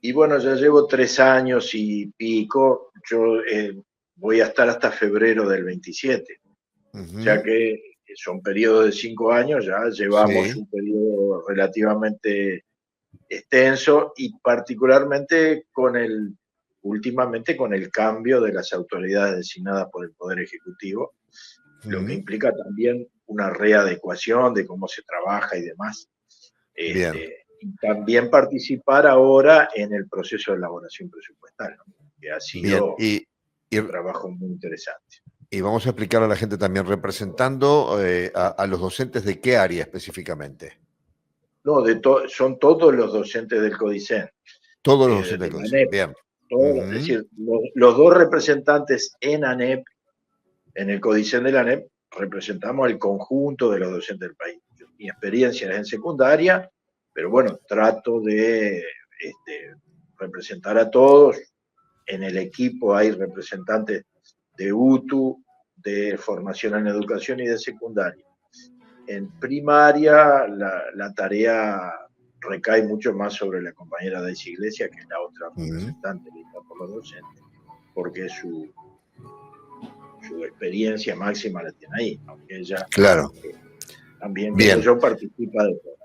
Y bueno, ya llevo 3 años y pico. Yo voy a estar hasta febrero del 27. Ya Ujú. que son periodos de 5 años, ya llevamos Sí, un periodo relativamente extenso y particularmente últimamente con el cambio de las autoridades designadas por el Poder Ejecutivo, lo que ujú. implica también una readecuación de cómo se trabaja y demás. Bien, Y también participar ahora en el proceso de elaboración presupuestal, ¿no? Que ha bien. sido Y, un trabajo muy interesante. y vamos a explicar a la gente también representando a los docentes de qué área específicamente. No, son todos los docentes del CODICEN, Todos los docentes de del la CODICEN. ANEP. Bien. Es Ujú. decir, los dos representantes en ANEP, en el CODICEN de la ANEP, representamos el conjunto de los docentes del país. Mi experiencia es en secundaria, pero bueno, trato de representar a todos. En el equipo hay representantes de UTU, de formación en educación y de secundaria. En primaria la tarea recae mucho más sobre la compañera Daisy Iglesias, que es la otra Ujú. representante elegida por los docentes, porque su experiencia máxima la tiene ahí, aunque ella Claro. eh, también como Bien. yo participa de todo.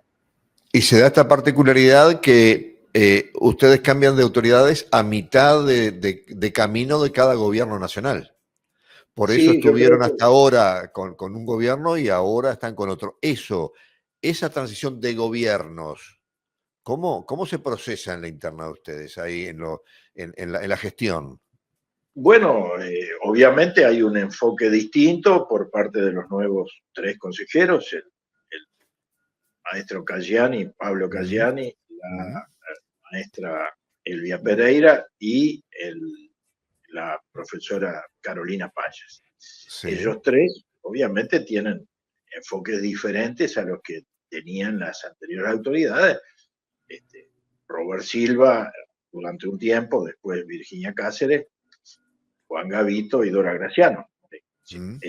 Y se da esta particularidad que ustedes cambian de autoridades a mitad de camino de cada gobierno nacional. Por eso Sí, yo creo estuvieron que, hasta ahora con un gobierno y ahora están con otro. Esa transición de gobiernos, ¿cómo se procesa en la interna de ustedes ahí en la gestión? bueno, obviamente hay un enfoque distinto por parte de los nuevos 3 consejeros, el maestro Caggiani, Pablo Ujú, Caggiani, ujú, la maestra Elvia Pereira y la profesora Carolina Payas. sí. Ellos tres, obviamente, tienen enfoques diferentes a los que tenían las anteriores autoridades. Este, Robert Silva durante un tiempo, después Virginia Cáceres, Juan Gavito y Dora Graciano. Ujú.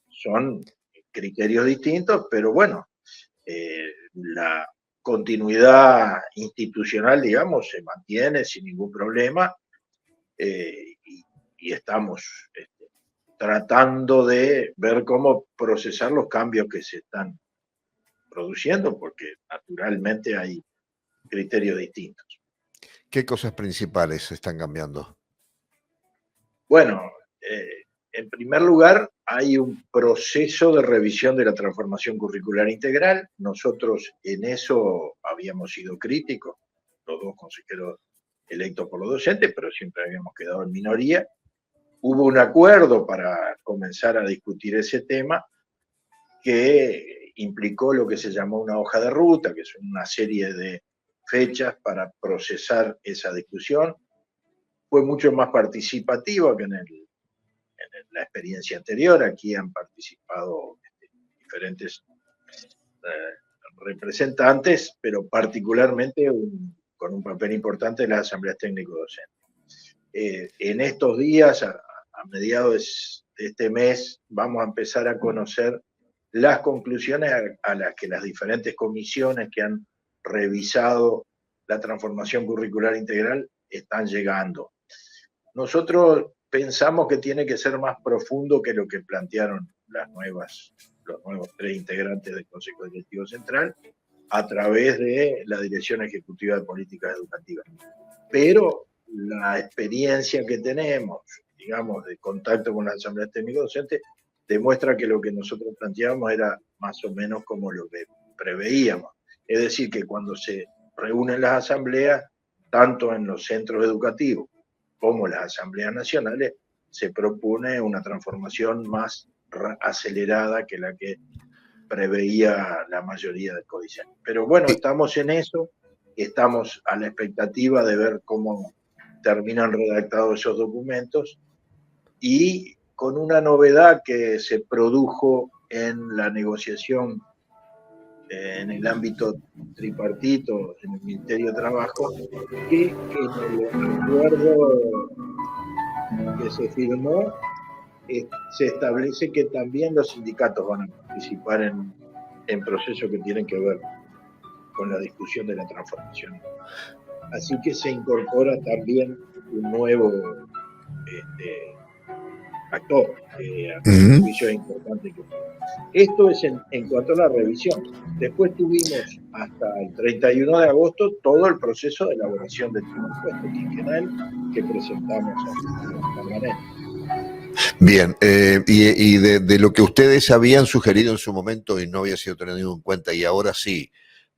Son criterios distintos, pero bueno, la continuidad institucional, digamos, se mantiene sin ningún problema, y estamos tratando de ver cómo procesar los cambios que se están produciendo, porque naturalmente hay criterios distintos. ¿Qué cosas principales están cambiando? Bueno, en primer lugar, hay un proceso de revisión de la transformación curricular integral. Nosotros en eso habíamos sido críticos, los dos consejeros electos por los docentes, pero siempre habíamos quedado en minoría. Hubo un acuerdo para comenzar a discutir ese tema que implicó lo que se llamó una hoja de ruta, que son una serie de fechas para procesar esa discusión. Fue mucho más participativa que la experiencia anterior. Aquí han participado diferentes representantes, pero particularmente con un papel importante en las asambleas técnico-docentes. En estos días, a mediados de este mes, vamos a empezar a conocer las conclusiones a las que las diferentes comisiones que han revisado la transformación curricular integral están llegando. Nosotros pensamos que tiene que ser más profundo que lo que plantearon los nuevos 3 integrantes del Consejo Directivo Central a través de la Dirección Ejecutiva de Políticas Educativas. Pero la experiencia que tenemos, digamos, de contacto con las asambleas técnico-docentes, demuestra que lo que nosotros planteábamos era más o menos como lo que preveíamos. Es decir, que cuando se reúnen las asambleas, tanto en los centros educativos como las asambleas nacionales, se propone una transformación más acelerada que la que preveía la mayoría del códice. Pero bueno, Y, estamos en eso, estamos a la expectativa de ver cómo terminan redactados esos documentos y con una novedad que se produjo en la negociación en el ámbito tripartito en el Ministerio de Trabajo, que en el acuerdo que se firmó se establece que también los sindicatos van a participar en procesos que tienen que ver con la discusión de la transformación. Así que se incorpora también un nuevo actor, que a nuestro juicio es importante. Esto es en cuanto a la revisión. Después tuvimos hasta el 31 de agosto todo el proceso de elaboración del presupuesto quinquenal que presentamos al Parlamento. Bien, y de lo que ustedes habían sugerido en su momento y no había sido tenido en cuenta y ahora sí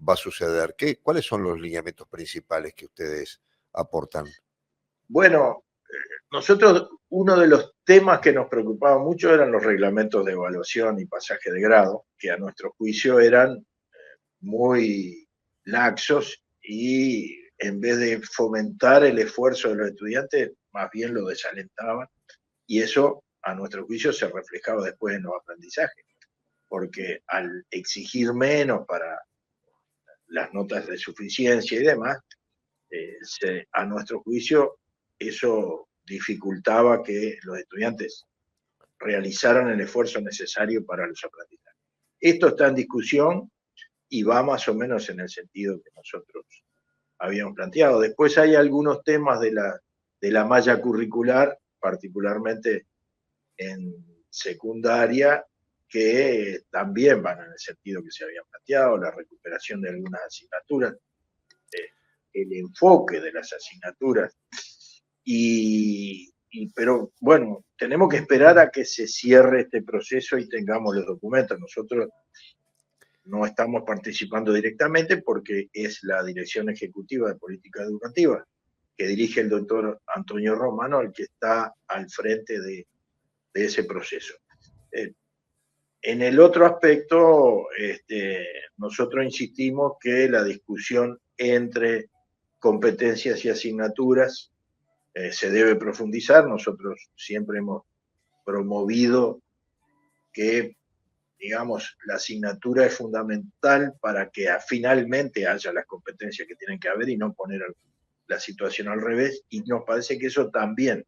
va a suceder, ¿cuáles son los lineamientos principales que ustedes aportan? Bueno, nosotros, uno de los temas que nos preocupaba mucho eran los reglamentos de evaluación y pasaje de grado, que a nuestro juicio eran muy laxos y en vez de fomentar el esfuerzo de los estudiantes, más bien lo desalentaban, y eso a nuestro juicio se reflejaba después en los aprendizajes, porque al exigir menos para las notas de suficiencia y demás, a nuestro juicio eso dificultaba que los estudiantes realizaran el esfuerzo necesario para los aprendizajes. Esto está en discusión y va más o menos en el sentido que nosotros habíamos planteado. Después hay algunos temas de la malla curricular, particularmente en secundaria, que también van en el sentido que se habían planteado, la recuperación de algunas asignaturas, el enfoque de las asignaturas. Pero bueno, tenemos que esperar a que se cierre este proceso y tengamos los documentos. Nosotros no estamos participando directamente porque es la Dirección Ejecutiva de Política Educativa que dirige el doctor Antonio Romano, el que está al frente de ese proceso. En el otro aspecto, nosotros insistimos que la discusión entre competencias y asignaturas se debe profundizar. Nosotros siempre hemos promovido que, digamos, la asignatura es fundamental para que finalmente haya las competencias que tienen que haber y no poner la situación al revés, y nos parece que eso también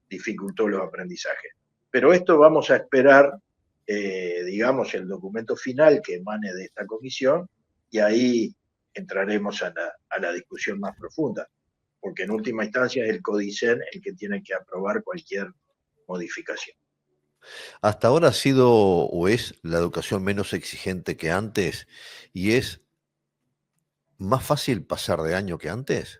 dificultó los aprendizajes. Pero esto vamos a esperar, digamos, el documento final que emane de esta comisión, y ahí entraremos a la discusión más profunda, porque en última instancia es el CODICEN el que tiene que aprobar cualquier modificación. Hasta ahora ha sido o es la educación menos exigente que antes y es más fácil pasar de año que antes.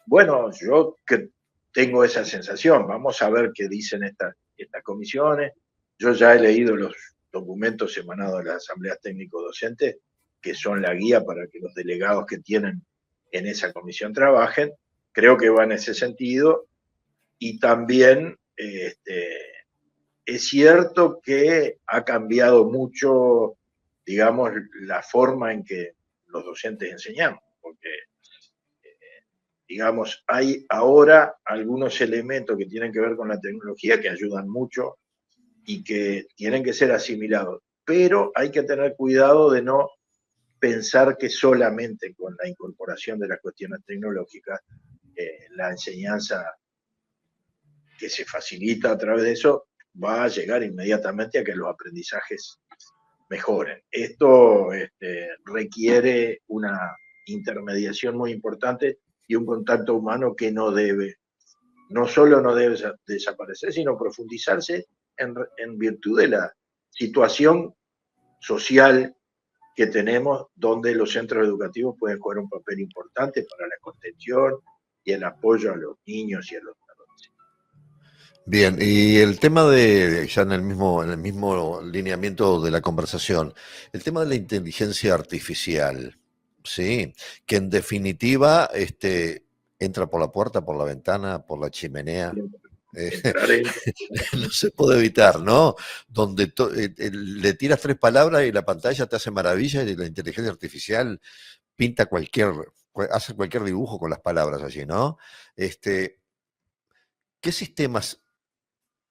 Bueno, yo que tengo esa sensación. Vamos a ver qué dicen estas comisiones. Yo ya he leído los documentos emanados de las asambleas técnico-docentes, que son la guía para que los delegados que tienen en esa comisión trabajen. Creo que va en ese sentido. Y también es cierto que ha cambiado mucho, digamos, la forma en que los docentes enseñamos, porque digamos, hay ahora algunos elementos que tienen que ver con la tecnología que ayudan mucho y que tienen que ser asimilados, pero hay que tener cuidado de no pensar que solamente con la incorporación de las cuestiones tecnológicas, la enseñanza que se facilita a través de eso va a llegar inmediatamente a que los aprendizajes mejoren. Esto requiere una intermediación muy importante y un contacto humano que no solo no debe desaparecer, sino profundizarse en virtud de la situación social que tenemos, donde los centros educativos pueden jugar un papel importante para la contención y el apoyo a los niños y a los adolescentes. Bien, y el tema ya en el mismo lineamiento de la conversación, el tema de la inteligencia artificial, sí, que en definitiva entra por la puerta, por la ventana, por la chimenea. No se puede evitar, ¿no? Donde le tiras 3 palabras y la pantalla te hace maravillas y la inteligencia artificial pinta hace cualquier dibujo con las palabras allí, ¿no? ¿Qué sistemas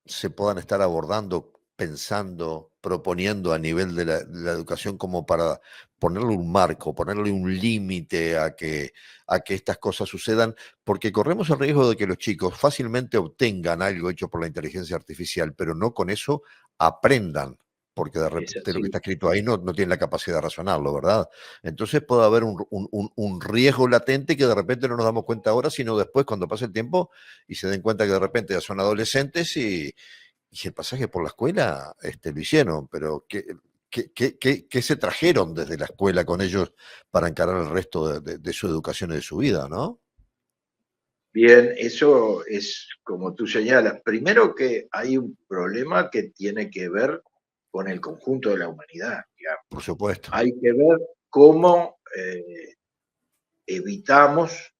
se puedan estar abordando, pensando, proponiendo a nivel de la educación como para ponerle un marco, ponerle un límite a que estas cosas sucedan? Porque corremos el riesgo de que los chicos fácilmente obtengan algo hecho por la inteligencia artificial, pero no con eso aprendan porque de Es repente lo que así. está escrito ahí no tiene la capacidad de razonarlo, ¿verdad? Entonces puede haber un riesgo latente que de repente no nos damos cuenta ahora, sino después cuando pase el tiempo y se den cuenta que de repente ya son adolescentes y el pasaje por la escuela lo hicieron, pero ¿qué se trajeron desde la escuela con ellos para encarar el resto de su educación y de su vida, ¿no? Bien, eso es como tú señalas. Primero que hay un problema que tiene que ver con el conjunto de la humanidad, digamos. Por supuesto. Hay que ver cómo evitamos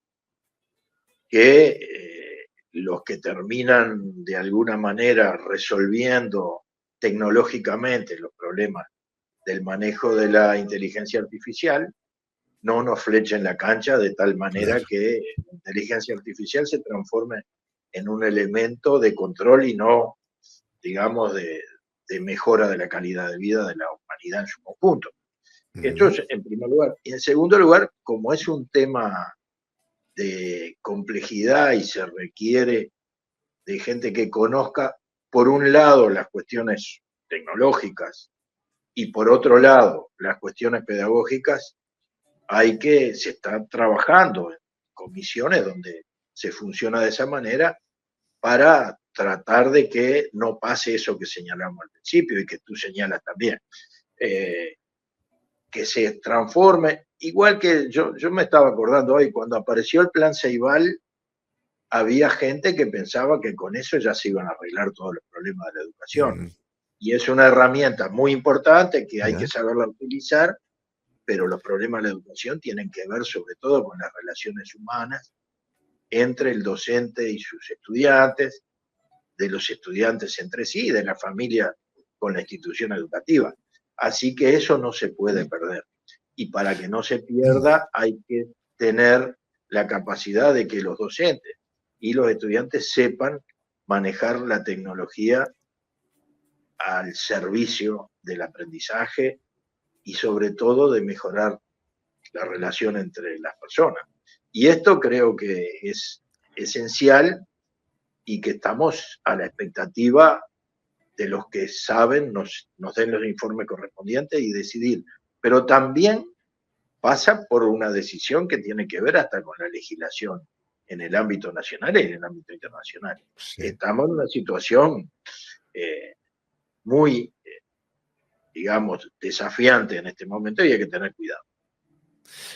que los que terminan de alguna manera resolviendo tecnológicamente los problemas del manejo de la inteligencia artificial no nos flechen la cancha de tal manera Claro. que la inteligencia artificial se transforme en un elemento de control y no, digamos, de mejora de la calidad de vida de la humanidad en su conjunto. Esto Ujú. es en primer lugar. Y en segundo lugar, como es un tema de complejidad y se requiere de gente que conozca, por un lado, las cuestiones tecnológicas y por otro lado, las cuestiones pedagógicas, se está trabajando en comisiones donde se funciona de esa manera para tratar de que no pase eso que señalamos al principio y que tú señalas también. Eh, que se transforme, igual que yo me estaba acordando hoy, cuando apareció el plan Ceibal, había gente que pensaba que con eso ya se iban a arreglar todos los problemas de la educación. Ujú. Y es una herramienta muy importante que hay que Ya. saberla utilizar, pero los problemas de la educación tienen que ver sobre todo con las relaciones humanas entre el docente y sus estudiantes, de los estudiantes entre sí, de la familia con la institución educativa. Así que eso no se puede perder. Y para que no se pierda hay que tener la capacidad de que los docentes y los estudiantes sepan manejar la tecnología al servicio del aprendizaje y sobre todo de mejorar la relación entre las personas. Y esto creo que es esencial y que estamos a la expectativa de los que saben, nos den los informes correspondientes y decidir. Pero también pasa por una decisión que tiene que ver hasta con la legislación en el ámbito nacional y en el ámbito internacional. Sí. Estamos en una situación eh, muy, digamos, desafiante en este momento y hay que tener cuidado.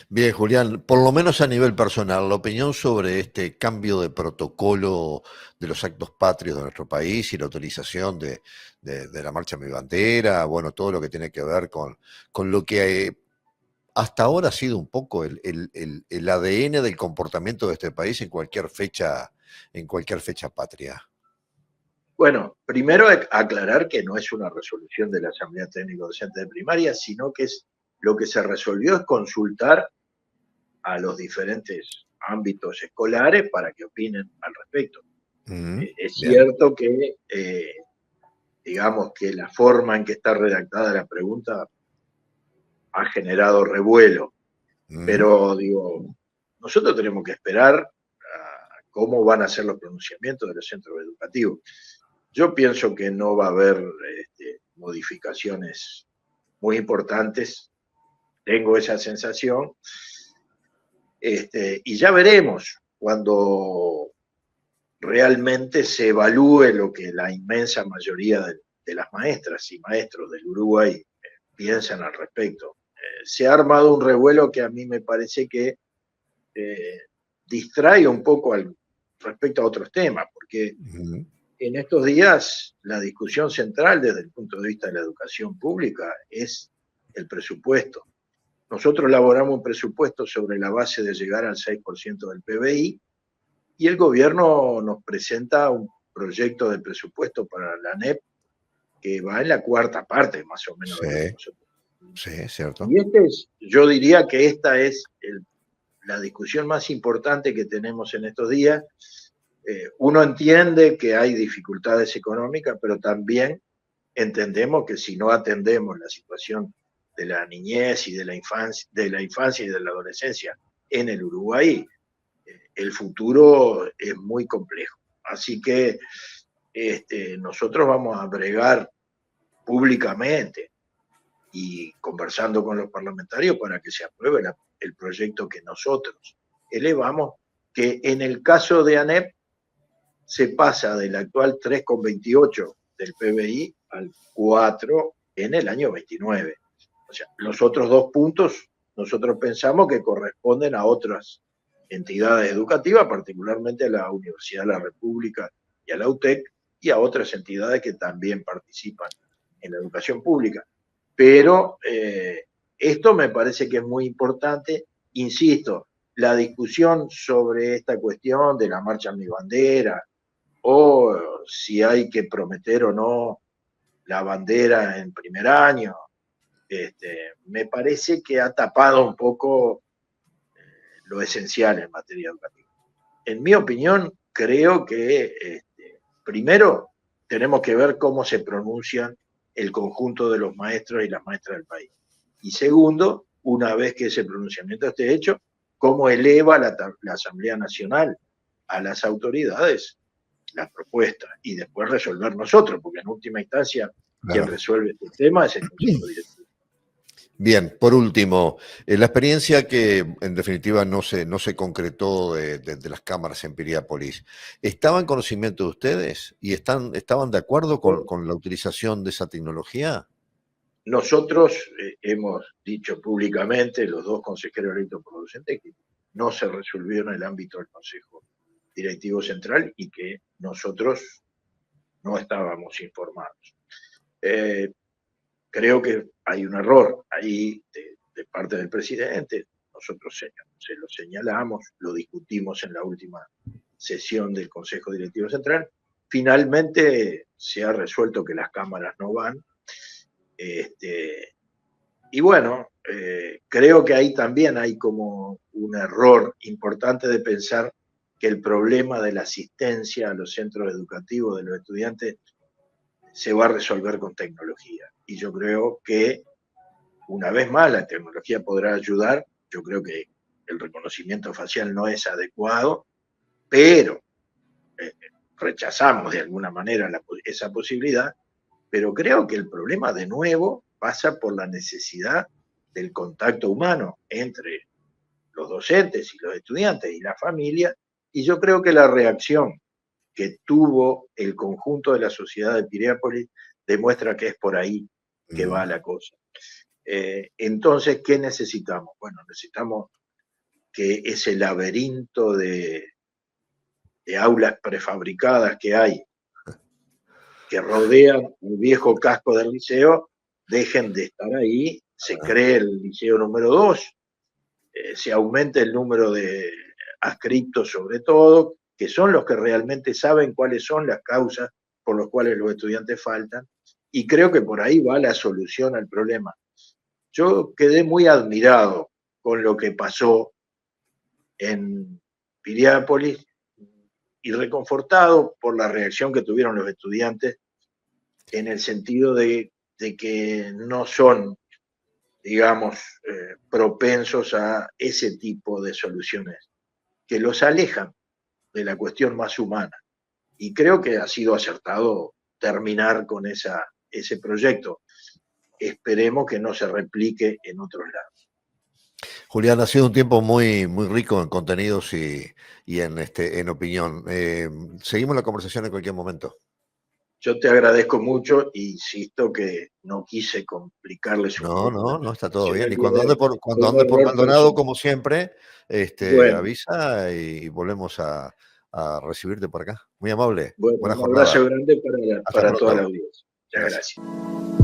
Bien, Julián, por lo menos a nivel personal, la opinión sobre este cambio de protocolo de los actos patrios de nuestro país y la utilización de la marcha Mi Bandera, bueno, todo lo que tiene que ver con lo que hasta ahora ha sido un poco el ADN del comportamiento de este país en cualquier fecha patria. Bueno, primero aclarar que no es una resolución de la Asamblea Técnico Docente de Primaria, sino que lo que se resolvió es consultar a los diferentes ámbitos escolares para que opinen al respecto. Es Bien. cierto que, digamos, que la forma en que está redactada la pregunta ha generado revuelo, Mm, pero digo, nosotros tenemos que esperar a cómo van a ser los pronunciamientos de los centros educativos. Yo pienso que no va a haber modificaciones muy importantes, tengo esa sensación, y ya veremos cuando realmente se evalúe lo que la inmensa mayoría de las maestras y maestros del Uruguay piensan al respecto. Se ha armado un revuelo que a mí me parece que eh, distrae un poco respecto a otros temas, porque mm, en estos días la discusión central desde el punto de vista de la educación pública es el presupuesto. Nosotros elaboramos un presupuesto sobre la base de llegar al 6% del PBI y el gobierno nos presenta un proyecto de presupuesto para la ANEP que va en la cuarta parte más o menos sí, de lo que nosotros. sí, es cierto. Y yo diría que esta es la discusión más importante que tenemos en estos días. Uno entiende que hay dificultades económicas, pero también entendemos que si no atendemos la situación de la niñez y de la infancia y de la adolescencia en el Uruguay, el futuro es muy complejo. Así que nosotros vamos a bregar públicamente y conversando con los parlamentarios para que se apruebe el proyecto que nosotros elevamos, que en el caso de ANEP se pasa del actual 3,28 del PBI al 4 en el año 29. O sea, los otros 2 puntos nosotros pensamos que corresponden a otras entidades educativas, particularmente a la Universidad de la República y a la UTEC, y a otras entidades que también participan en la educación pública. Pero esto me parece que es muy importante. Insisto, la discusión sobre esta cuestión de la marcha Mi Bandera, o si hay que prometer o no la bandera en primer año, me parece que ha tapado un poco lo esencial en materia educativa. En mi opinión, creo que primero tenemos que ver cómo se pronuncian el conjunto de los maestros y las maestras del país. Y segundo, una vez que ese pronunciamiento esté hecho, cómo eleva la Asamblea Nacional a las autoridades las propuestas y después resolver nosotros, porque en última instancia quien resuelve este tema es el Consejo Directivo. Bien, por último, la experiencia que en definitiva no se concretó de las cámaras en Piriápolis, ¿estaba en conocimiento de ustedes y estaban de acuerdo con la utilización de esa tecnología? Nosotros hemos dicho públicamente, los 2 consejeros electos por docentes, que no se resolvió en el ámbito del Consejo Directivo Central y que nosotros no estábamos informados. Creo que hay un error ahí de parte del presidente. Nosotros se lo señalamos, lo discutimos en la última sesión del Consejo Directivo Central. Finalmente se ha resuelto que las cámaras no van. Y bueno, creo que ahí también hay como un error importante de pensar que el problema de la asistencia a los centros educativos de los estudiantes se va a resolver con tecnología. Y yo creo que, una vez más, la tecnología podrá ayudar. Yo creo que el reconocimiento facial no es adecuado, pero rechazamos de alguna manera esa posibilidad, pero creo que el problema, de nuevo, pasa por la necesidad del contacto humano entre los docentes y los estudiantes y la familia, y yo creo que la reacción que tuvo el conjunto de la sociedad de Piriápolis demuestra que es por ahí que va la cosa. Entonces, ¿qué necesitamos? Bueno, necesitamos que ese laberinto de aulas prefabricadas que hay, que rodean el viejo casco del liceo, dejen de estar ahí, se cree el liceo número 2, se aumente el número de adscriptos sobre todo, que son los que realmente saben cuáles son las causas por las cuales los estudiantes faltan, y creo que por ahí va la solución al problema. Yo quedé muy admirado con lo que pasó en Piriápolis y reconfortado por la reacción que tuvieron los estudiantes, en el sentido de que no son, digamos, propensos a ese tipo de soluciones, que los alejan de la cuestión más humana. Y creo que ha sido acertado terminar con ese proyecto. Esperemos que no se replique en otros lados. Julián, ha sido un tiempo muy, muy rico en contenidos y en opinión. Seguimos la conversación en cualquier momento. Yo te agradezco mucho e insisto que no quise complicarles un poco. No, está todo bien. Y cuando ande por Maldonado, como siempre, bueno, avisa y volvemos a recibirte por acá. Muy amable. Bueno, Buena un jornada. abrazo grande para toda la Pronto. audiencia. Muchas gracias.